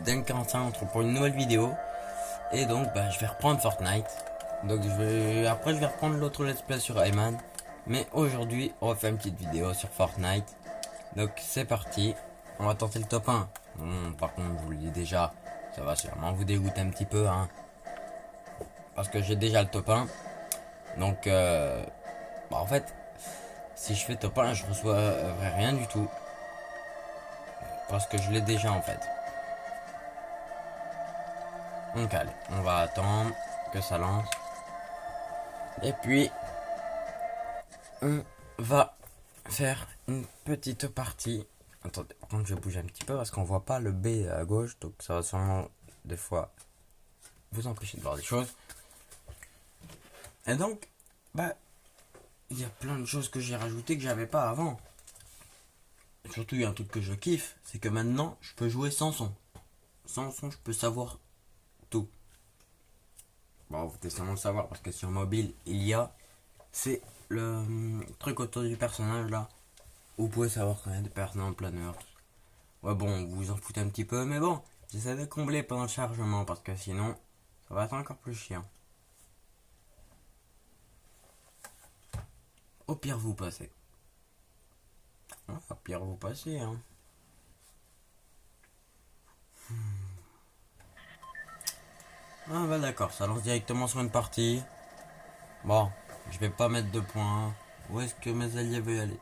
Dunk45 pour une nouvelle vidéo. Et donc je vais reprendre Fortnite. Donc après je vais reprendre l'autre let's play sur Ayman. Mais aujourd'hui on va faire une petite vidéo sur Fortnite. Donc c'est parti. On va tenter le top 1. Par contre je vous le dis déjà, ça va sûrement vous dégoûter un petit peu hein. Parce que j'ai déjà le top 1. Donc en fait si je fais top 1 je reçois rien du tout. Parce que je l'ai déjà en fait. Donc allez, on va attendre que ça lance. Et puis, on va faire une petite partie. Attendez, par contre je vais bouger un petit peu parce qu'on voit pas le B à gauche. Donc ça va sûrement des fois vous empêcher de voir des choses. Et donc, il y a plein de choses que j'ai rajoutées que j'avais pas avant. Et surtout il y a un truc que je kiffe, c'est que maintenant je peux jouer sans son. Sans son je peux savoir tout. Bon, vous devez sûrement le savoir parce que sur mobile il y a, c'est le truc autour du personnage là. Vous pouvez savoir quand il y a des personnes en planeur. Ouais bon, vous vous en foutez un petit peu, mais bon, j'essaie de combler pendant le chargement parce que sinon, ça va être encore plus chiant. Au pire vous passez. Au pire vous passez hein. Ah bah d'accord, ça lance directement sur une partie. Bon, je vais pas mettre de points. Où est-ce que mes alliés veulent aller?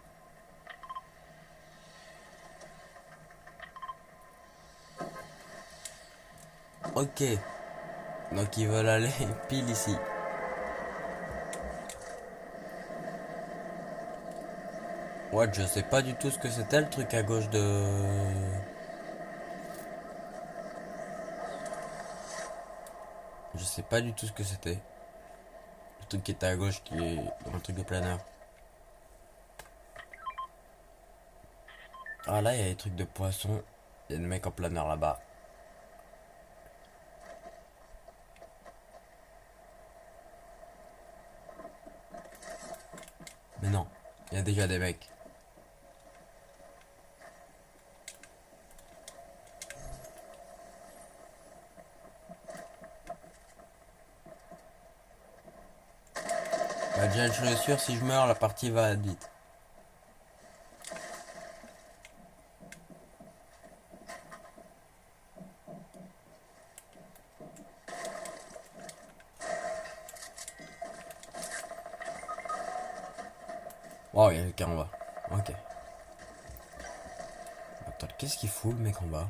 Ok, donc ils veulent aller pile ici. Ouais, je sais pas du tout ce que c'était le truc à gauche de... Je sais pas du tout ce que c'était. Le truc qui était à gauche qui est un truc de planeur. Ah là il y a des trucs de poisson. Il y a des mecs en planeur là-bas. Mais non, il y a déjà des mecs. Déjà je suis sûr, si je meurs la partie va vite. Wow, il y a quelqu'un en bas. Ok. Attends, qu'est-ce qu'il fout le mec en bas?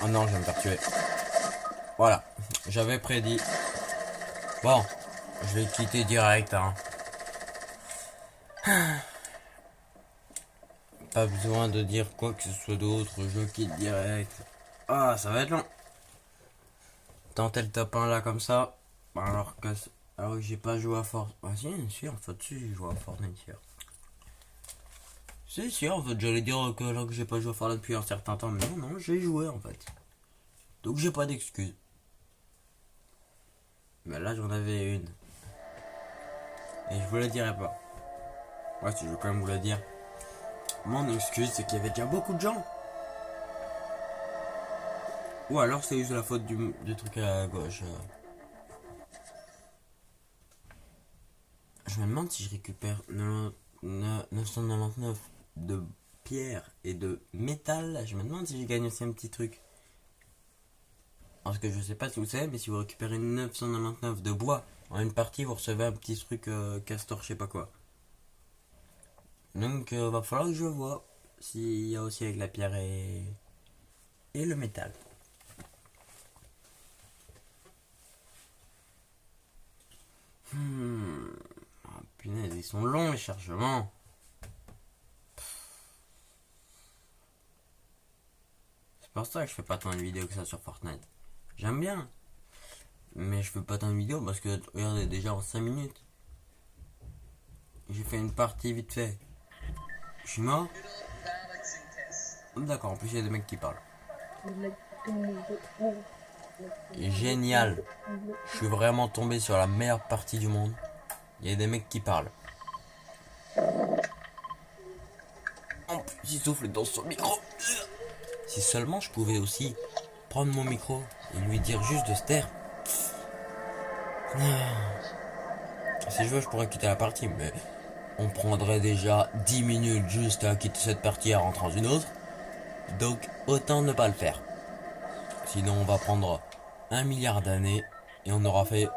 Oh non, je vais me faire tuer. Voilà, j'avais prédit. Bon, je vais quitter direct hein. Pas besoin de dire quoi que ce soit d'autre, je quitte direct. Ah, ça va être long. Tenter le top 1 là comme ça. Alors que j'ai pas joué à Fortnite. Ah si, en fait, si j'ai joué à Fortnite hier. Si, en fait, j'allais dire que alors que j'ai pas joué à Fortnite depuis un certain temps, mais non, j'ai joué en fait. Donc j'ai pas d'excuses. Mais là, j'en avais une. Et je vous la dirai pas. Ouais, si je veux quand même vous la dire. Mon excuse, c'est qu'il y avait déjà beaucoup de gens. Ou alors c'est juste la faute du truc à gauche. Je me demande si je récupère 999 de pierre et de métal. Je me demande si je gagne aussi un petit truc. Parce que je sais pas si vous savez, mais si vous récupérez 999 de bois en une partie, vous recevez un petit truc castor, je sais pas quoi. Donc va falloir que je vois s'il y a aussi avec la pierre et le métal. Oh, punaise, ils sont longs les chargements. C'est pour ça que je fais pas tant de vidéos que ça sur Fortnite. J'aime bien. Mais je fais pas tant de vidéos parce que, regardez, déjà en 5 minutes, J'ai fait une partie vite fait. Je suis mort. D'accord, en plus il y a des mecs qui parlent. Génial. Je suis vraiment tombé sur la meilleure partie du monde. Il y a des mecs qui parlent. En plus, il souffle dans son micro. Si seulement je pouvais aussi prendre mon micro et lui dire juste de se taire. Si je veux, je pourrais quitter la partie, mais on prendrait déjà 10 minutes juste à quitter cette partie et à rentrer dans une autre. Donc, autant ne pas le faire. Sinon, on va prendre 1 milliard d'années et on aura fait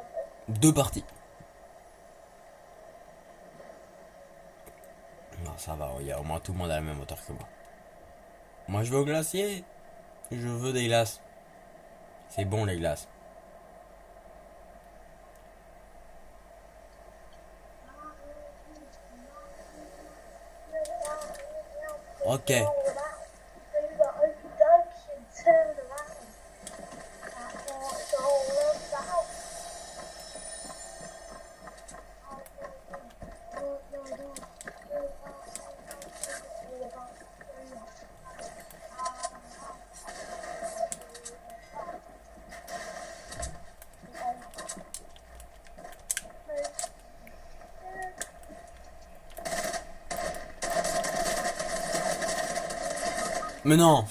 2 parties. Non, ça va, il y a au moins tout le monde à la même hauteur que moi. Moi, je veux au glacier. Je veux des glaces. C'est bon, les glaces. Ok. Mais non.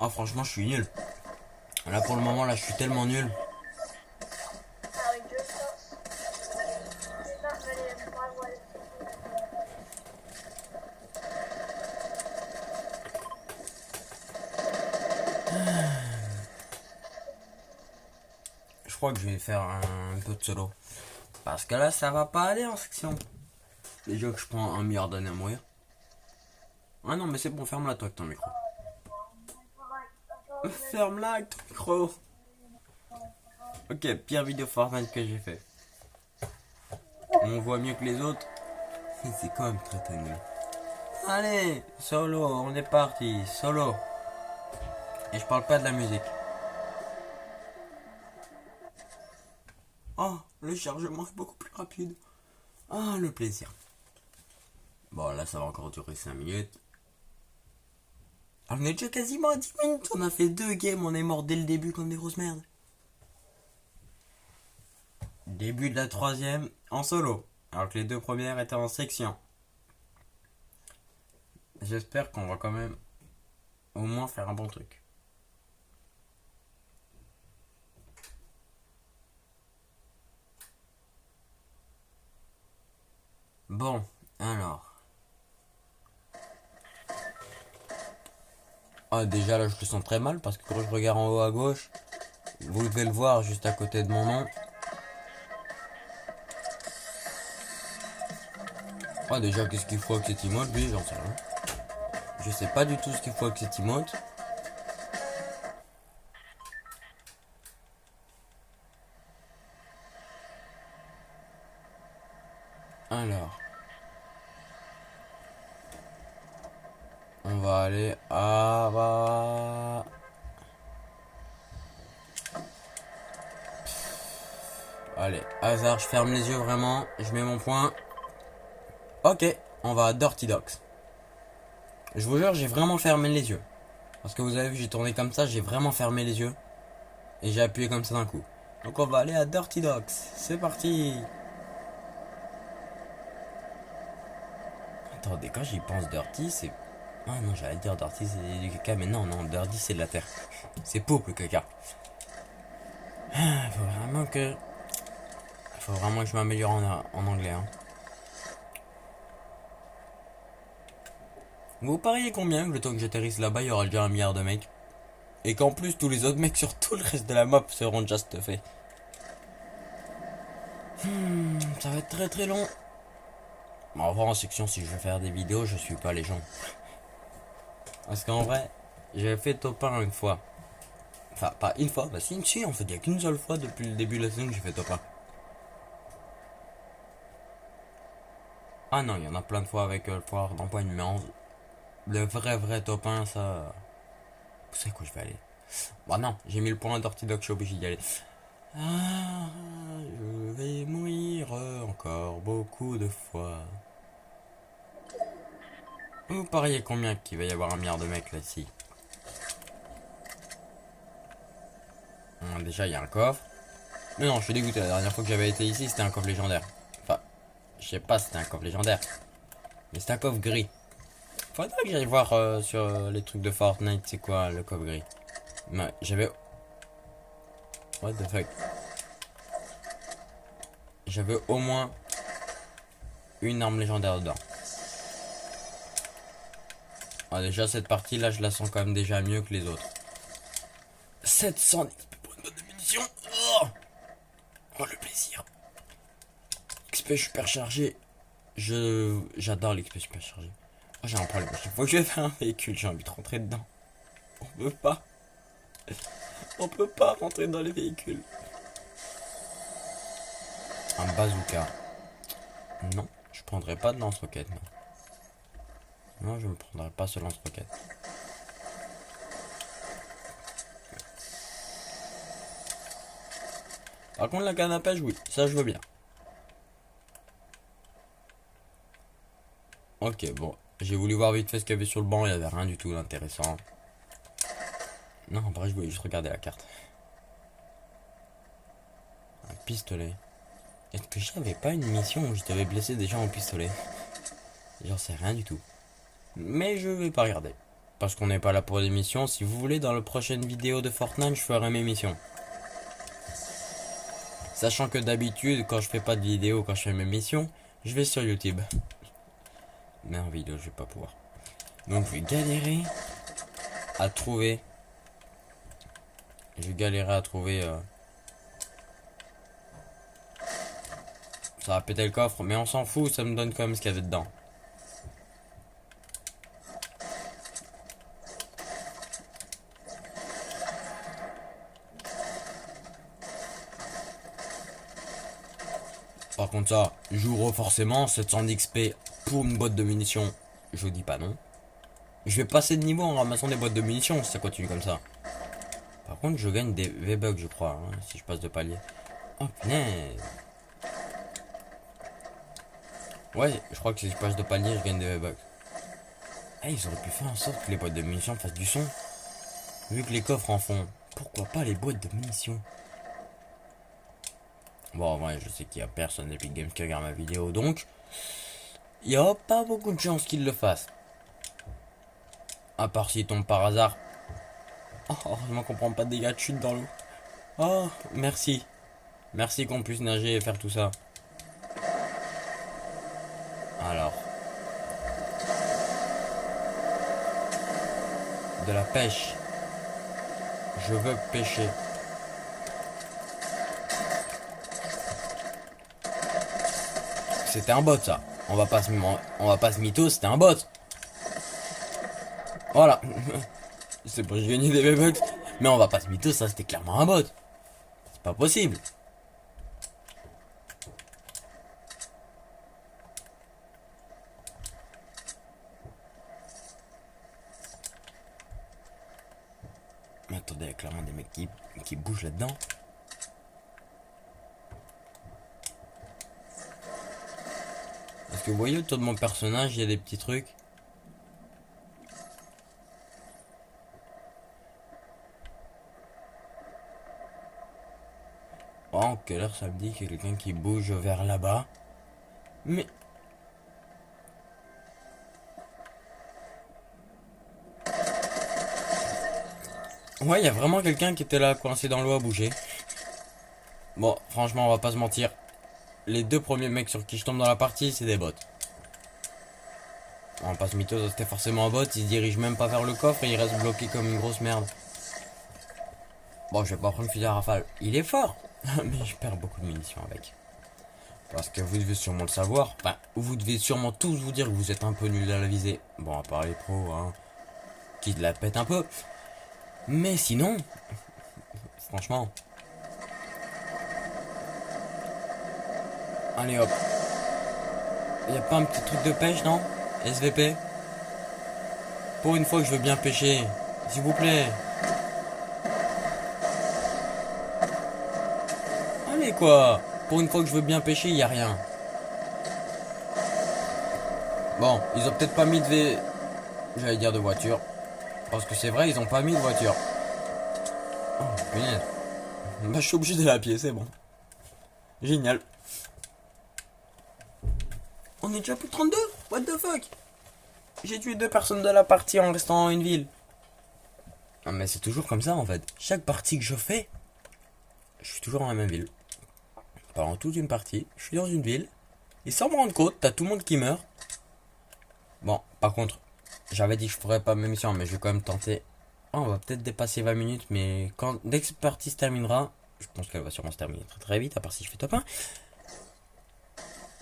Ah, franchement, je suis nul. Là, pour le moment, là, je suis tellement nul. Je crois que je vais faire un peu de solo. Parce que là, ça va pas aller en section. Déjà que je prends 1 milliard d'années à mourir. Ah non, mais c'est bon, ferme-la toi avec ton micro. Ferme-la avec ton micro. Ok, pire vidéo Fortnite que j'ai fait. On voit mieux que les autres. C'est quand même très nul. Allez, solo, on est parti, solo. Et je parle pas de la musique. Oh, le chargement est beaucoup plus rapide. Ah, le plaisir. Bon, là, ça va encore durer 5 minutes. Alors, on est déjà quasiment à 10 minutes. On a fait 2 games, on est mort dès le début comme des grosses merdes. Début de la 3e en solo. Alors que les 2 premières étaient en section. J'espère qu'on va quand même au moins faire un bon truc. Bon, alors. Ah, déjà là, je le sens très mal parce que quand je regarde en haut à gauche, vous devez le voir juste à côté de mon nom. Ah, déjà, qu'est-ce qu'il faut avec cet emote, lui, j'en sais rien. Je sais pas du tout ce qu'il faut avec cet emote. Alors. On va aller à... Allez, hasard, je ferme les yeux vraiment. Je mets mon point. Ok, on va à Dirty Docks. Je vous jure, j'ai vraiment fermé les yeux. Parce que vous avez vu, j'ai tourné comme ça, j'ai vraiment fermé les yeux. Et j'ai appuyé comme ça d'un coup. Donc on va aller à Dirty Docks. C'est parti. Attendez, quand j'y pense Dirty, c'est... Ah non, j'allais dire Dirty c'est du caca, mais non, non, Dirty c'est de la terre. C'est poop le caca. Faut vraiment que... Faut vraiment que je m'améliore en anglais. Hein. Vous pariez combien que le temps que j'atterrisse là-bas, il y aura déjà 1 milliard de mecs? Et qu'en plus, tous les autres mecs sur tout le reste de la map seront déjà stuffés. Ça va être très très long. Bon, on va voir en section si je veux faire des vidéos, je suis pas les gens. Parce qu'en vrai, j'ai fait top 1 une fois. Enfin, pas une fois, bah si, en fait, il n'y a qu'une seule fois depuis le début de la saison que j'ai fait top 1. Ah non, il y en a plein de fois avec le pouvoir d'empoigne, mais le vrai top 1, ça... Vous savez quoi, je vais aller. Bah non, j'ai mis le point d'orthodoxe, je suis obligé d'y aller. Ah, je vais mourir en encore beaucoup de fois. Vous pariez combien qu'il va y avoir 1 milliard de mecs là-ci? Déjà, il y a un coffre. Mais non, je suis dégoûté. La dernière fois que j'avais été ici, c'était un coffre légendaire. Enfin, je sais pas si c'était un coffre légendaire. Mais c'est un coffre gris. Faudrait que j'aille voir sur les trucs de Fortnite, c'est quoi le coffre gris. Mais j'avais... What the fuck. J'avais au moins une arme légendaire dedans. Ah, déjà, cette partie-là, je la sens quand même déjà mieux que les autres. 700 XP pour une bonne de munitions. Oh, le plaisir. XP super chargé. J'adore l'XP super chargé. Oh, j'ai un problème. Chaque fois que je vais faire un véhicule, j'ai envie de rentrer dedans. On peut pas. On peut pas rentrer dans les véhicules. Un bazooka. Non, je prendrai pas de lance-roquette. Non, je ne prendrai pas ce lance-roquette. Par contre, la canne à pêche, oui, ça je veux bien. Ok, bon, j'ai voulu voir vite fait ce qu'il y avait sur le banc, il n'y avait rien du tout d'intéressant. Non, en vrai, je voulais juste regarder la carte. Un pistolet. Est-ce que j'avais pas une mission où je devais blesser des gens au pistolet? J'en sais rien du tout. Mais je vais pas regarder. Parce qu'on n'est pas là pour des missions. Si vous voulez, dans la prochaine vidéo de Fortnite, je ferai mes missions. Sachant que d'habitude, quand je fais pas de vidéo, quand je fais mes missions, je vais sur YouTube. Mais en vidéo, je vais pas pouvoir. Donc je vais galérer à trouver. Je vais galérer à trouver. Ça va péter le coffre, mais on s'en fout, ça me donne quand même ce qu'il y avait dedans. Par contre ça, j'ouvre forcément 700 XP pour une boîte de munitions. Je dis pas non. Je vais passer de niveau en ramassant des boîtes de munitions si ça continue comme ça. Par contre, je gagne des V-Bucks, je crois, hein, si je passe de palier. Oh punaise. Ouais, je crois que si je passe de palier, je gagne des V-Bucks. Ah, ils auraient pu faire en sorte que les boîtes de munitions fassent du son. Vu que les coffres en font. Pourquoi pas les boîtes de munitions? Bon, ouais, je sais qu'il y a personne d'Epic Games qui regarde ma vidéo, donc il n'y a pas beaucoup de chances qu'il le fasse. À part s'il tombe par hasard. Oh, heureusement qu'on prend pas de dégâts de chute dans l'eau. Oh, merci. Merci qu'on puisse nager et faire tout ça. Alors. De la pêche. Je veux pêcher. C'était un bot ça. On va pas se mytho, c'était un bot. Voilà. C'est pour gagner des V-Bucks. Mais on va pas se mytho, ça c'était clairement un bot. C'est pas possible. Mais attendez, il y a clairement des mecs qui bougent là-dedans. Parce que vous voyez autour de mon personnage, il y a des petits trucs. Oh, en quelle heure ça me dit qu'il y a quelqu'un qui bouge vers là-bas. Mais... ouais, il y a vraiment quelqu'un qui était là, coincé dans l'eau à bouger. Bon, franchement, on va pas se mentir. Les deux premiers mecs sur qui je tombe dans la partie, c'est des bots. On passe mytho, c'était forcément un bot, il se dirige même pas vers le coffre et il reste bloqué comme une grosse merde. Bon, je vais pas prendre le fusil à rafale. Il est fort, mais je perds beaucoup de munitions avec. Parce que vous devez sûrement le savoir. Enfin, vous devez sûrement tous vous dire que vous êtes un peu nuls à la visée. Bon, à part les pros, hein, qui la pètent un peu. Mais sinon, franchement. Allez hop. Y a pas un petit truc de pêche, non? SVP? Pour une fois que je veux bien pêcher, s'il vous plaît. Allez quoi. Pour une fois que je veux bien pêcher, y a rien. Bon, ils ont peut-être pas mis de j'allais dire de voiture. Parce que c'est vrai, ils ont pas mis de voiture. Oh, punaise. Bah, je suis obligé d'aller à pied, c'est bon. Génial. On est déjà plus de 32. What the fuck? J'ai tué 2 personnes de la partie en restant dans une ville. Non mais c'est toujours comme ça en fait. Chaque partie que je fais, je suis toujours dans la même ville. Pendant toute une partie, je suis dans une ville. Et sans me rendre compte, t'as tout le monde qui meurt. Bon, par contre, j'avais dit que je ferais pas ma mission, mais je vais quand même tenter. Oh, on va peut-être dépasser 20 minutes, mais dès que cette partie se terminera, je pense qu'elle va sûrement se terminer très très vite, à part si je fais top 1.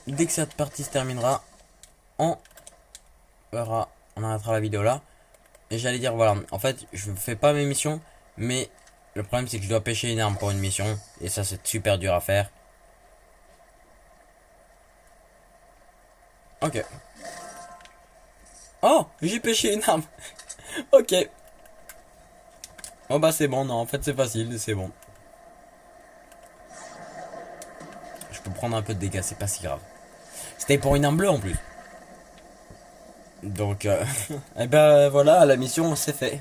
Dès que cette partie se terminera, on arrêtera la vidéo là. Et j'allais dire, voilà, en fait, je fais pas mes missions, mais le problème c'est que je dois pêcher une arme pour une mission, et ça c'est super dur à faire. Ok. Oh, j'ai pêché une arme. Ok. Oh bah c'est bon, non, en fait c'est facile, c'est bon. Je peux prendre un peu de dégâts, c'est pas si grave. C'était pour une arme bleue en plus. Donc, et ben voilà, la mission c'est fait.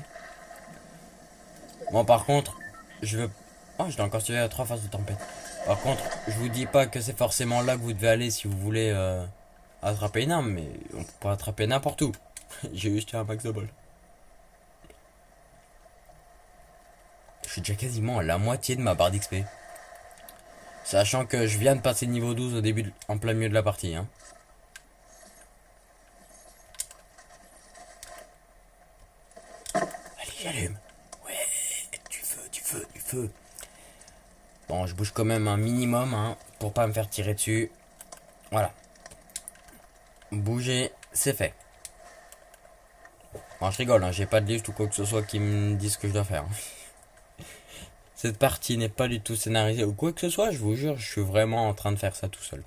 Bon, par contre, je veux. Oh, je dois encore suivre à 3 phases de tempête. Par contre, je vous dis pas que c'est forcément là que vous devez aller si vous voulez attraper une arme, mais on peut pas attraper n'importe où. J'ai juste un max de bol. Je suis déjà quasiment à la moitié de ma barre d'XP. Sachant que je viens de passer niveau 12 au début, en plein milieu de la partie. Hein. Allez, j'allume. Ouais, du feu, du feu, du feu. Bon, je bouge quand même un minimum hein, pour pas me faire tirer dessus. Voilà. Bouger, c'est fait. Bon, je rigole, hein, j'ai pas de liste ou quoi que ce soit qui me dise ce que je dois faire. Cette partie n'est pas du tout scénarisée ou quoi que ce soit, je vous jure, je suis vraiment en train de faire ça tout seul.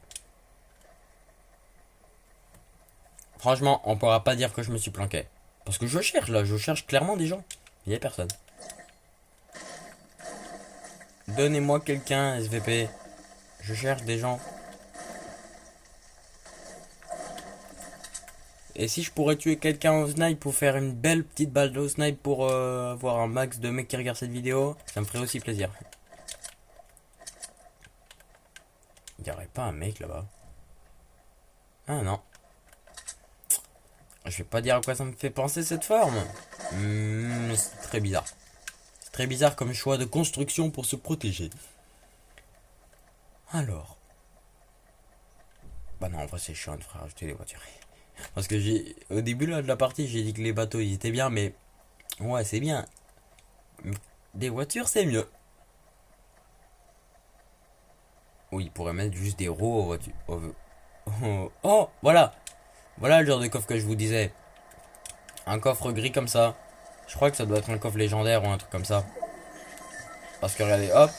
Franchement, on pourra pas dire que je me suis planqué. Parce que je cherche là, je cherche clairement des gens. Il y a personne. Donnez-moi quelqu'un, SVP. Je cherche des gens. Et si je pourrais tuer quelqu'un au snipe pour faire une belle petite balle au snipe pour avoir un max de mecs qui regardent cette vidéo, ça me ferait aussi plaisir. Il n'y aurait pas un mec là-bas. Ah non. Je vais pas dire à quoi ça me fait penser cette forme. C'est très bizarre. C'est très bizarre comme choix de construction pour se protéger. Alors. Bah non, en vrai c'est chiant de faire rajouter les voitures. Parce que au début là, de la partie, j'ai dit que les bateaux ils étaient bien, mais ouais, c'est bien. Des voitures, c'est mieux. Oui, ils pourraient mettre juste des roues aux voitures. Oh, voilà. Voilà le genre de coffre que je vous disais. Un coffre gris comme ça. Je crois que ça doit être un coffre légendaire ou un truc comme ça. Parce que regardez, hop.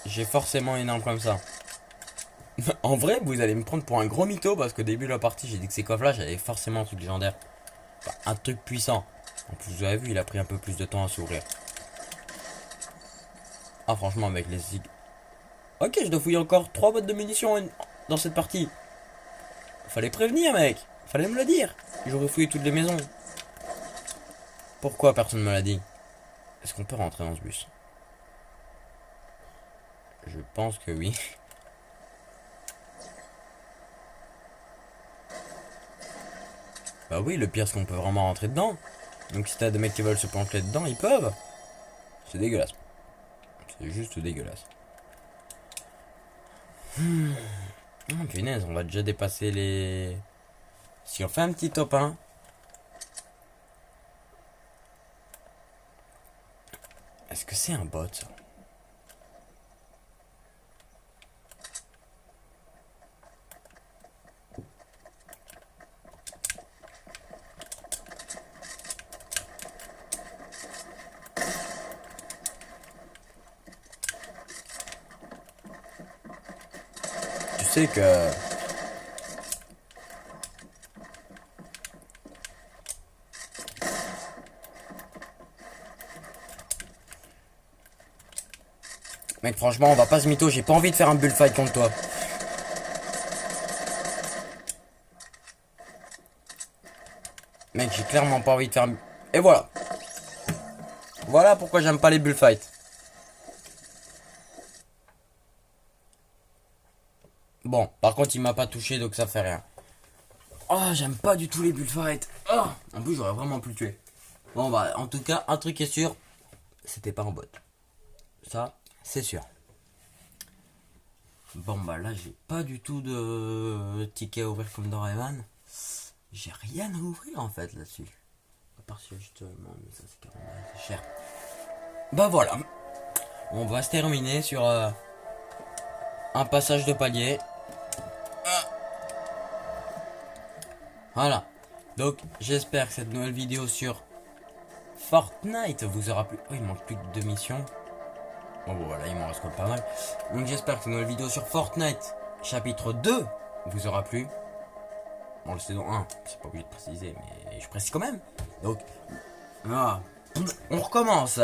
J'ai forcément une arme comme ça. En vrai, vous allez me prendre pour un gros mytho parce qu'au début de la partie, j'ai dit que ces coffres là, j'avais forcément un truc légendaire. Enfin, un truc puissant. En plus, vous avez vu, il a pris un peu plus de temps à s'ouvrir. Ah, franchement, avec les zig. Ok, je dois fouiller encore 3 boîtes de munitions dans cette partie. Fallait prévenir, mec. Fallait me le dire. J'aurais fouillé toutes les maisons. Pourquoi personne me l'a dit? Est-ce qu'on peut rentrer dans ce bus? Je pense que oui. Bah oui, le pire c'est qu'on peut vraiment rentrer dedans. Donc si t'as des mecs qui veulent se planquer dedans, ils peuvent. C'est dégueulasse. C'est juste dégueulasse. Oh, punaise, on va déjà dépasser les... Si on fait un petit top 1. Est-ce que c'est un bot ça? Tu sais que... Mec, franchement, on va pas se mytho, j'ai pas envie de faire un bullfight contre toi. Mec, j'ai clairement pas envie de faire... Et voilà. Voilà pourquoi j'aime pas les bullfights. Bon, par contre, il m'a pas touché, donc ça fait rien. Oh, j'aime pas du tout les bullfights. Oh, en plus, j'aurais vraiment pu le tuer. Bon, bah, en tout cas, un truc est sûr, c'était pas en bot. Ça, c'est sûr. Bon, bah là, j'ai pas du tout de ticket à ouvrir comme dans Rayman. J'ai rien à ouvrir en fait là-dessus. À part si justement, mais ça c'est 40 balles, c'est cher. Bah voilà. On va se terminer sur un passage de palier. Voilà. Donc j'espère que cette nouvelle vidéo sur Fortnite vous aura plu. Oh, il manque plus que 2 missions. Bon voilà, il m'en reste pas mal. Donc j'espère que cette nouvelle vidéo sur Fortnite chapitre 2 vous aura plu. Bon, le saison 1, c'est pas obligé de préciser, mais je précise quand même. Donc, voilà. On recommence.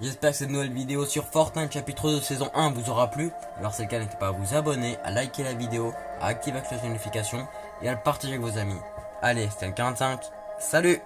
J'espère que cette nouvelle vidéo sur Fortnite chapitre 2 saison 1 vous aura plu. Alors c'est le cas, n'hésitez pas à vous abonner, à liker la vidéo, à activer la cloche de notification et à le partager avec vos amis. Allez, c'était le 45. Salut!